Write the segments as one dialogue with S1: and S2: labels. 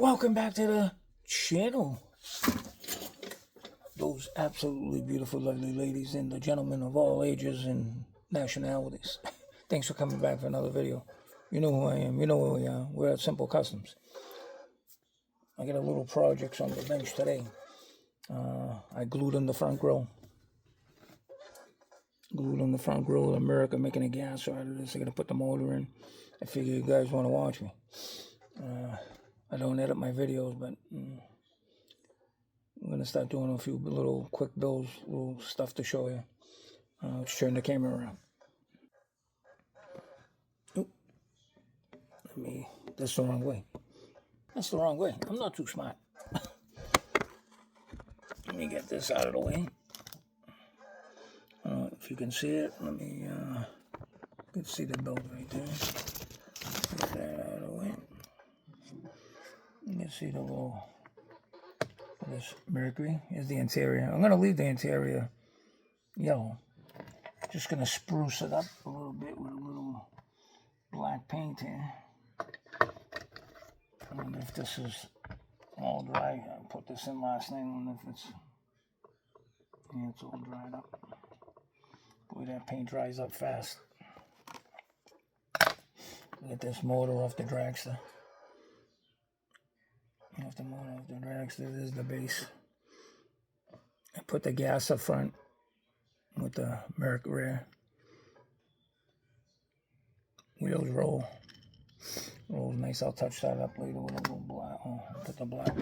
S1: Welcome back to the channel. Those absolutely beautiful, lovely ladies and the gentlemen of all ages and nationalities. Thanks for coming back for another video. You know who I am. You know who we are. We're at Simple Customs. I got a little projects on the bench today. I glued in the front grill. Glued on the front grill. America making a gas out of this. I got to put the motor in. I figure you guys want to watch me. I don't edit my videos, but I'm going to start doing a few little quick builds, little stuff to show you. Let's turn the camera around. Oop. That's the wrong way. That's the wrong way. I'm not too smart. Let me get this out of the way. If you can see it, you can see the build right there. Get that out of the way. You can see the little, this Mercury is the interior. I'm going to leave the interior yellow. Just going to spruce it up a little bit with a little black paint here. And if this is all dry, I put this in last night. And if it's, yeah, it's all dried up. Boy, that paint dries up fast. Get this motor off the dragster. Off the motor off the dragster. This is the base. I put the gas up front with the Mercury rear. Wheels roll. Rolls nice. I'll touch that up later with a little black. Oh, put the black.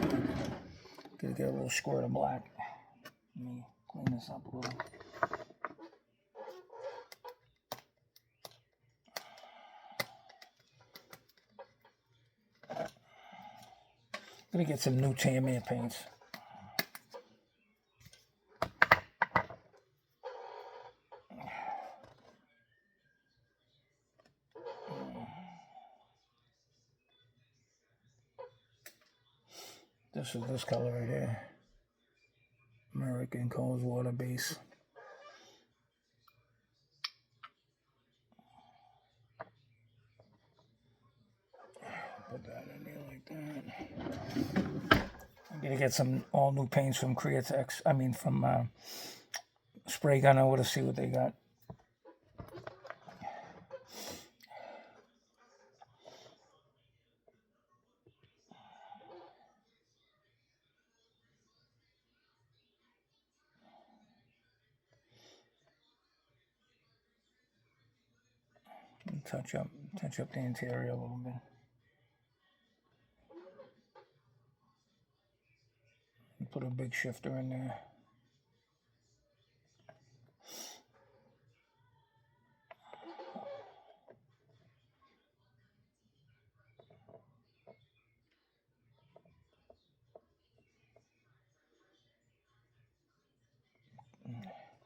S1: Gotta get a little squirt of black. Let me clean this up a little. Gonna get some new Tamiya paints. This is this color right here. American Cold Water base. Put that in there like that. I'm gonna get some all new paints from Createx. I mean from Spray Gun. I want to see what they got. Touch up the interior a little bit. Put a big shifter in there.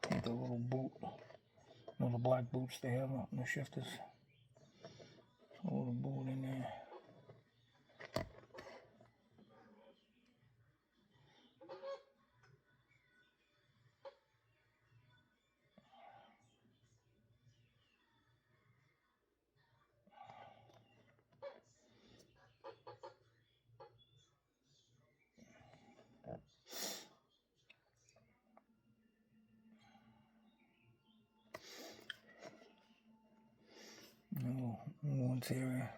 S1: Take the little boot, little black boots they have on the shifters. A little boot in there. New interior.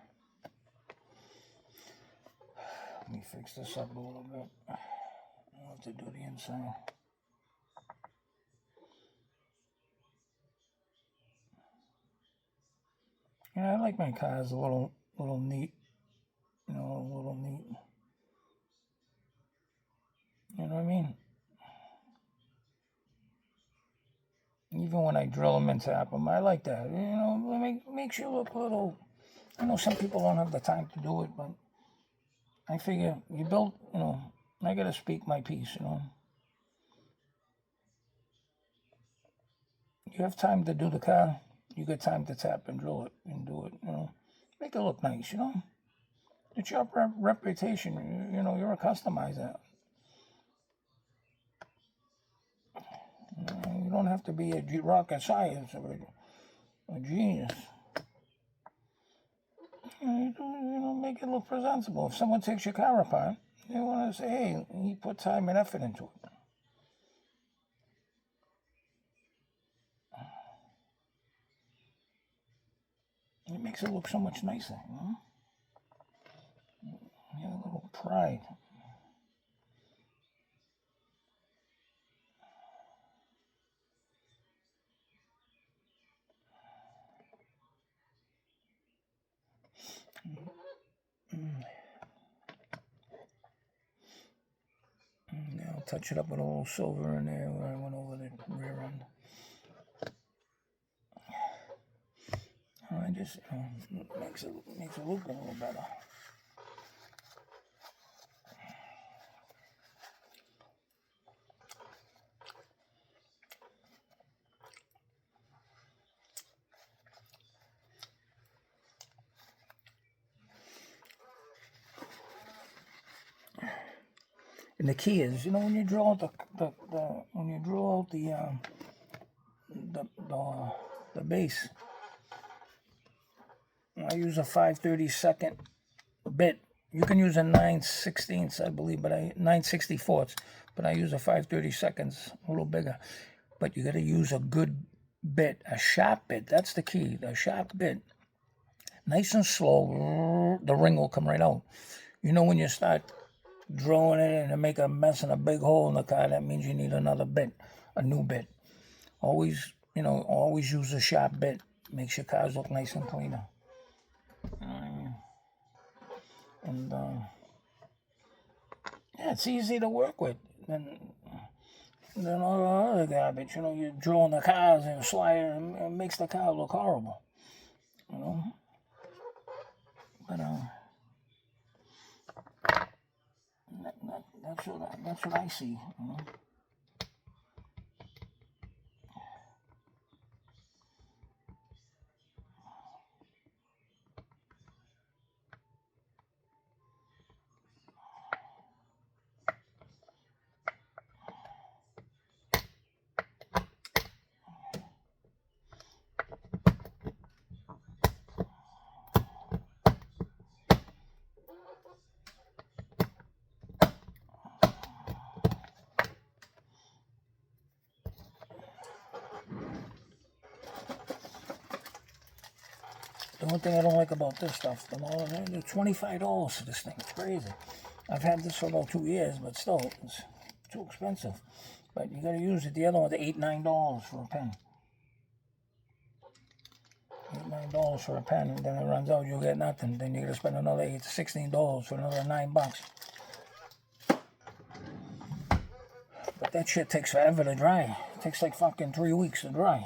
S1: Let me fix this up a little bit. I'll have to do the inside. Yeah, I like my cars a little neat. You know, a little neat. You know what I mean? Even when I drill them and tap them, I like that. You know, makes you look a little. I know some people don't have the time to do it, but I figure you build, you know, I gotta speak my piece, you know. You have time to do the car, you got time to tap and drill it and do it, you know. Make it look nice, you know. It's your reputation, you know, you're a customizer. You don't have to be a rocket science or a genius. You know, make it look presentable. If someone takes your car apart, they want to say, hey, he put time and effort into it. It makes it look so much nicer, you know? You have a little pride. Yeah, I'll touch it up with a little silver in there where I went over the rear end. I just, makes it look a little better. And the key is, when you draw out the base, I use a 5/32 bit. You can use a 9/16, I believe, but 9/64, but I use a 5/32, a little bigger. But you got to use a good bit, a sharp bit. That's the key, the sharp bit. Nice and slow, the ring will come right out. When you start drawing it and make a mess and a big hole in the car, that means you need another bit, a new bit. Always use a sharp bit. Makes your cars look nice and cleaner. And yeah, it's easy to work with than all the other garbage. You're drawing the cars and sliding, and it makes the car look horrible. But that's what I see. The one thing I don't like about this stuff, they're $25 for this thing. It's crazy. I've had this for about 2 years, but still, it's too expensive. But you got to use it. The other one's $8, $9 for a pen. $8, $9 for a pen, and then it runs out. You'll get nothing. Then you got to spend another $8 to $16 for another $9. But that shit takes forever to dry. It takes like fucking 3 weeks to dry.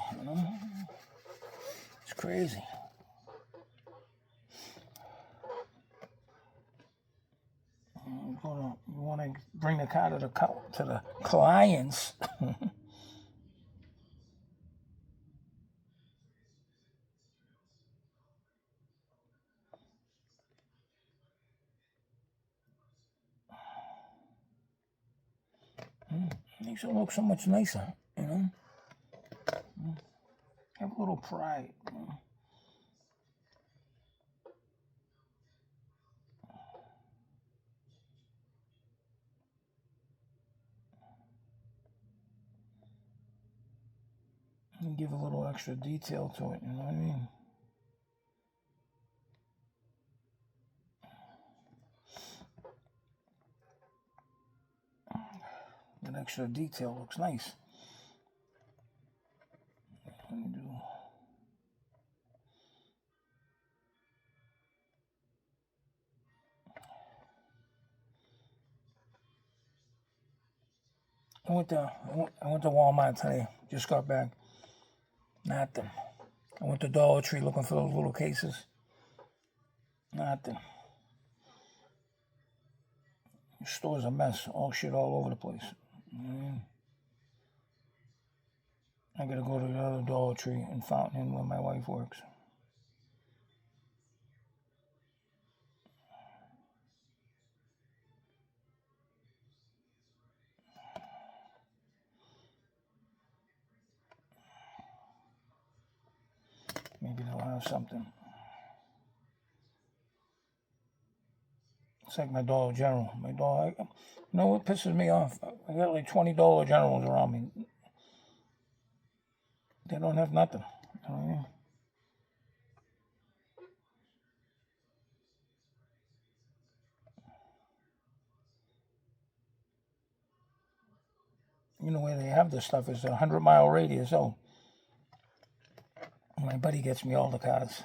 S1: It's crazy. You want to bring the car to the clients. Makes it look so much nicer, Have a little pride. And give a little extra detail to it, you know what I mean? That extra detail looks nice. Let me do. I went to Walmart today. Just got back. Nothing. I went to Dollar Tree looking for those little cases. Nothing. The store's a mess. All shit all over the place. I gotta go to the other Dollar Tree in Fountain where my wife works. Maybe they'll have something. It's like my Dollar General. You know what pisses me off? I got like 20 Dollar Generals around me. They don't have nothing. You know what I mean? You know where they have this stuff is a 100-mile radius. Oh, my buddy gets me all the cards.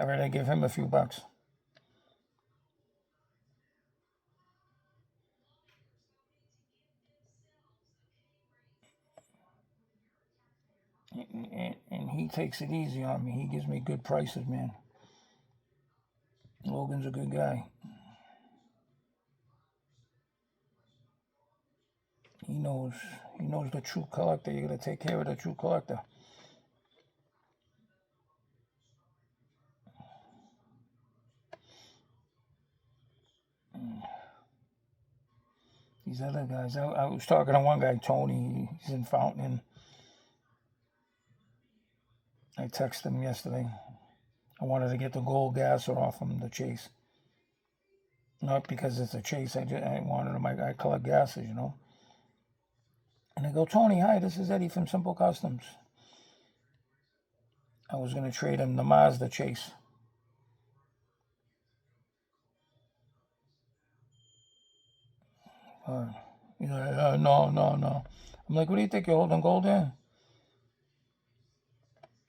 S1: I rather give him a few bucks. And he takes it easy on me. He gives me good prices, man. Logan's a good guy. He knows the true collector. You gotta take care of the true collector. These other guys. I was talking to one guy, Tony. He's in Fountain. I texted him yesterday. I wanted to get the gold gasser off him, the chase. Not because it's a chase. I wanted him. I collect gases, you know. And I go, Tony, hi, this is Eddie from Simple Customs. I was going to trade him the Mazda chase. No. I'm like, what do you think? You're holding gold there?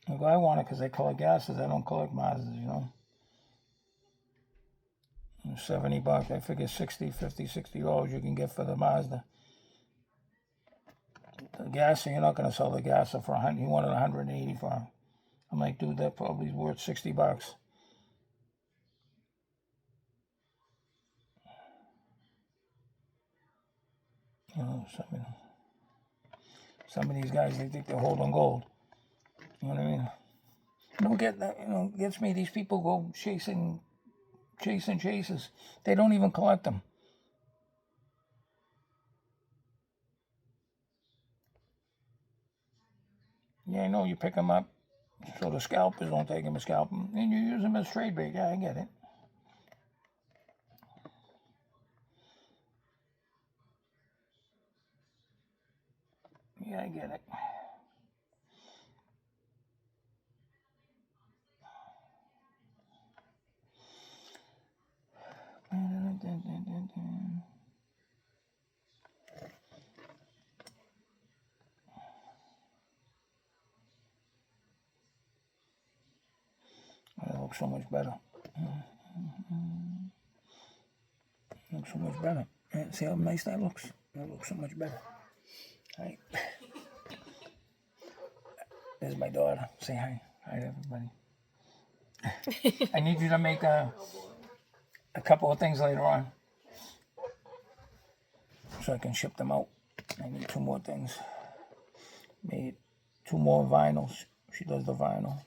S1: I go, I want it because I collect gases. I don't collect Mazdas, you know. $70. I figure $60 you can get for the Mazda. The gasser, you're not going to sell the gasser for $100. He wanted $180 for him. I'm like, dude, that probably is worth $60. You know, some of these guys, they think they're holding gold. You know what I mean? Don't get that. You know, gets me. These people go chasing chases. They don't even collect them. Yeah, I know. You pick them up, so the scalpers don't take them as scalp them, and you use them as trade bait. Yeah, I get it. Yeah, I get it. That looks so much better. Looks so much better. See how nice that looks? That looks so much better. All right. There's my daughter. Say hi. Hi to everybody. I need you to make a couple of things later on so I can ship them out. I need 2 more things. Made 2 more vinyls. She does the vinyl.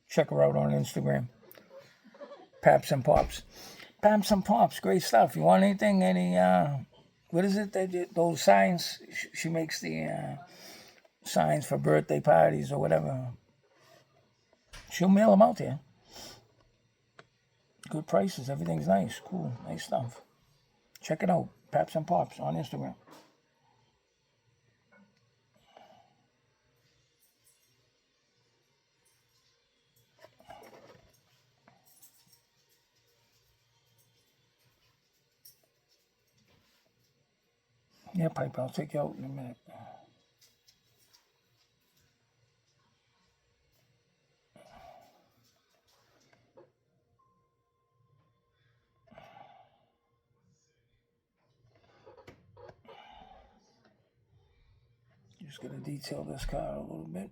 S1: Check her out on Instagram. Paps and Pops. Paps and Pops, great stuff. You want anything? What is it? Those signs? She makes the signs for birthday parties or whatever. She'll mail them out there. Good prices. Everything's nice. Cool. Nice stuff. Check it out. Paps and Pops on Instagram. Yeah, Piper, I'll take you out in a minute. Just gonna detail this car a little bit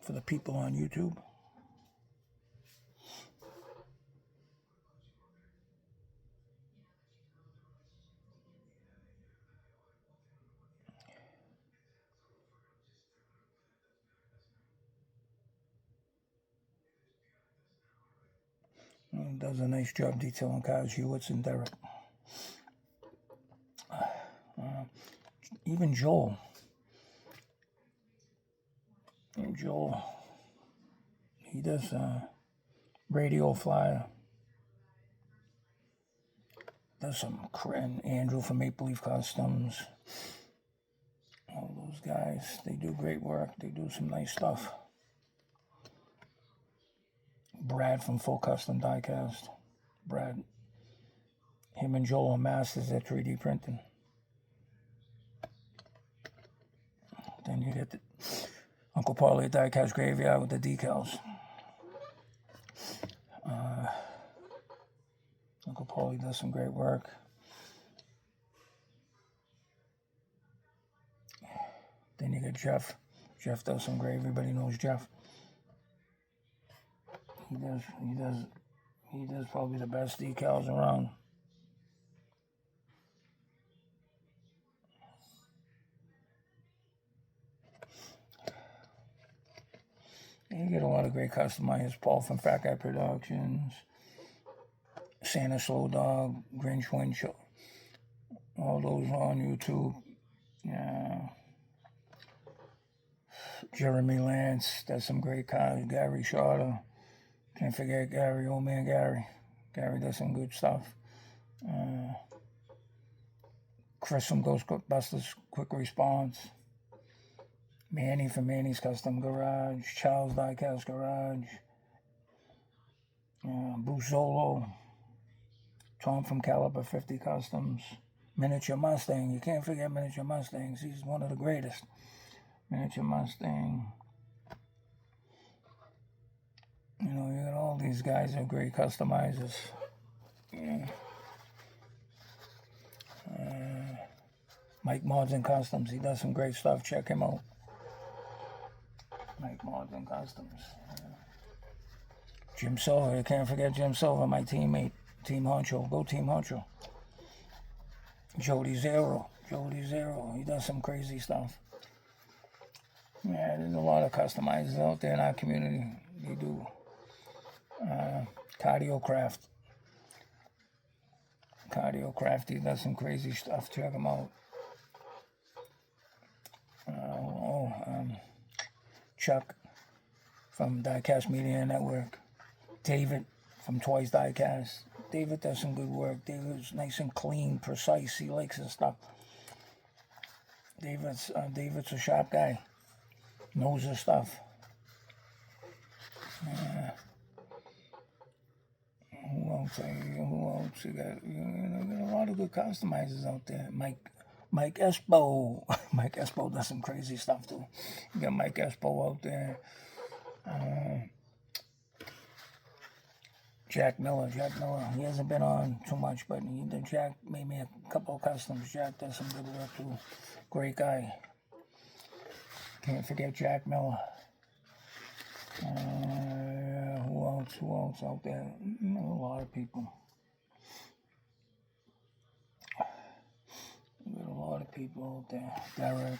S1: for the people on YouTube. Does a nice job detailing cars, Hewitts and Derek. Even Joel. He does radio flyer. There's some Andrew from Maple Leaf Customs. All those guys, they do great work. They do some nice stuff. Brad from Full Custom Diecast. Brad. Him and Joel are masters at 3D printing. Then you get the Uncle Paulie at Diecast Graveyard with the decals. Uncle Paulie does some great work. Then you get Jeff. Jeff does some great. Everybody knows Jeff. He does probably the best decals around. You get a lot of great customizers. Paul from Fat Guy Productions, Santa Slow Dog, Grinch Winch, all those on YouTube. Yeah. Jeremy Lance does some great cars. Gary Shorter. Can't forget Gary, old man Gary. Gary does some good stuff. Chris from Ghostbusters Quick Response. Manny from Manny's Custom Garage. Charles Diecast Garage. Bruce Zolo. Tom from Caliber 50 Customs. Miniature Mustang. You can't forget Miniature Mustangs. He's one of the greatest. Miniature Mustang. You know, you got all these guys are great customizers. Yeah. Mike Mods and Customs. He does some great stuff. Check him out. Mike Mods and Customs. Jim Silver. You can't forget Jim Silver, my teammate. Team Honcho. Go Team Honcho. Jody Zero. Jody Zero. He does some crazy stuff. Yeah, there's a lot of customizers out there in our community. They do. Cardiocraft. Cardiocraft. He does some crazy stuff. Check him out. Chuck from Diecast Media Network. David from Toys Diecast. David does some good work. David's nice and clean, precise. He likes his stuff. David's a sharp guy. Knows his stuff. Who else? You got, you got a lot of good customizers out there. Mike Espo. Mike Espo does some crazy stuff too. You got Mike Espo out there. Jack Miller. He hasn't been on too much, but Jack made me a couple of customs. Jack does some good work too. Great guy. Can't forget Jack Miller. Who else out there? A lot of people. We got a lot of people out there. Derek,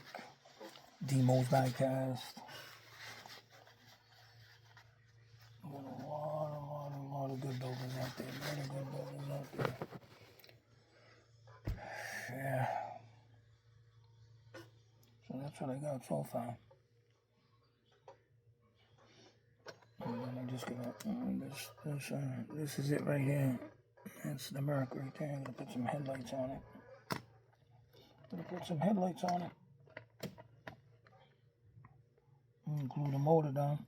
S1: Demo's Diecast. We got a lot of good builders out there. A lot of good builders out there. Yeah. So that's what I got so far. And then I just got this is it right here. That's the Merc right there. I'm gonna put some headlights on it. And glue the motor down.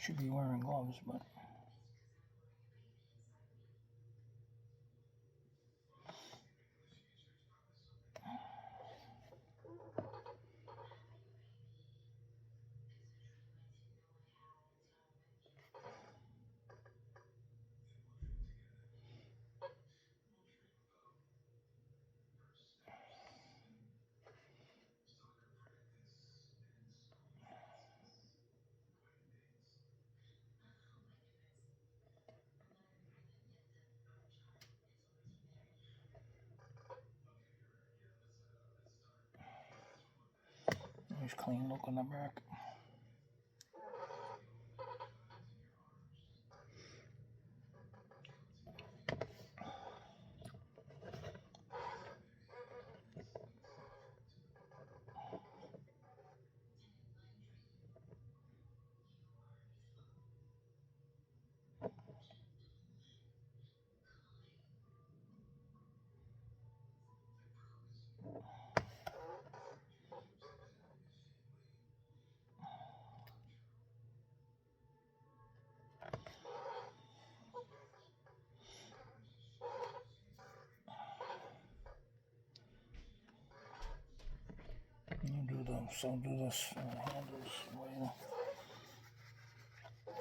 S1: Should be wearing gloves, but nice clean look on the back. So do this handles. Do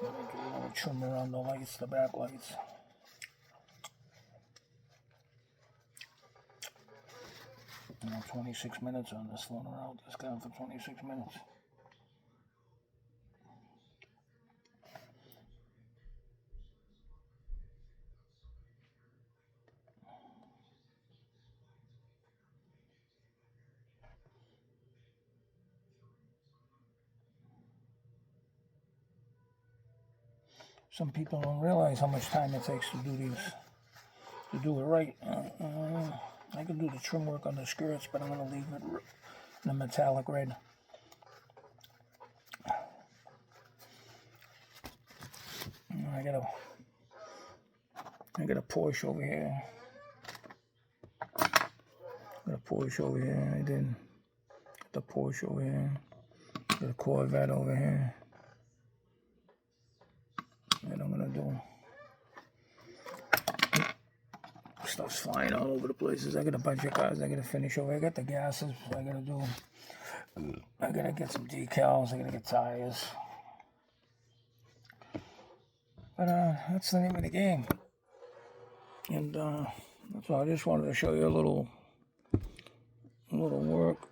S1: a little trim around the lights, the back lights. You know, 26 minutes on this floating around this guy for 26 minutes. Some people don't realize how much time it takes to do these, to do it right. I can do the trim work on the skirts, but I'm going to leave it in a metallic red. I got a Porsche over here. Got a Porsche over here. I did the Porsche over here. Got a Corvette over here. And I'm gonna do stuff's flying all over the places. I got a bunch of cars I gotta finish over. I got the gases. I gotta get some decals. I gotta get tires. But that's the name of the game. And that's all. I just wanted to show you a little work.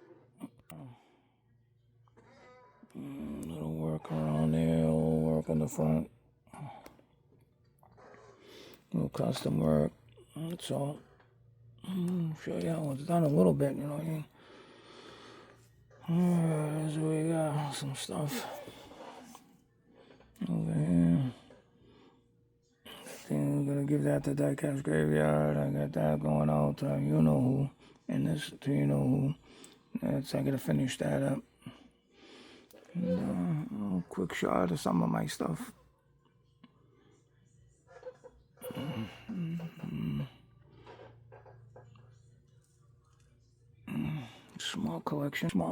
S1: Little work around there, a little work on the front. Little custom work. That's all. Show you how it's done a little bit, you know what I mean? Alright, so we got some stuff over here. I'm gonna give that to Diecast Graveyard. I got that going out to you know who, and this to you know who. That's I gotta finish that up. And, a quick shot of some of my stuff. Small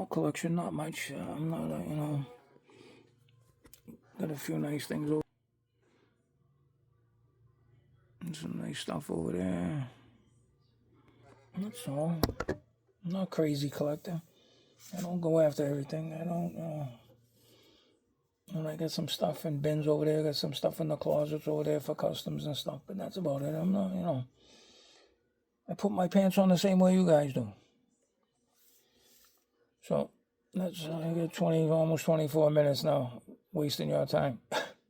S1: collection, not much. I'm not, you know, got a few nice things over. And some nice stuff over there. That's all. I'm not a crazy collector. I don't go after everything. I don't, and I got some stuff in bins over there. I got some stuff in the closets over there for customs and stuff. But that's about it. I'm not, you know. I put my pants on the same way you guys do. So, that's, I got 20, almost 24 minutes now. Wasting your time.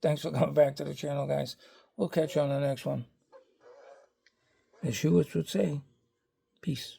S1: Thanks for coming back to the channel, guys. We'll catch you on the next one. As Hewitt would say, peace.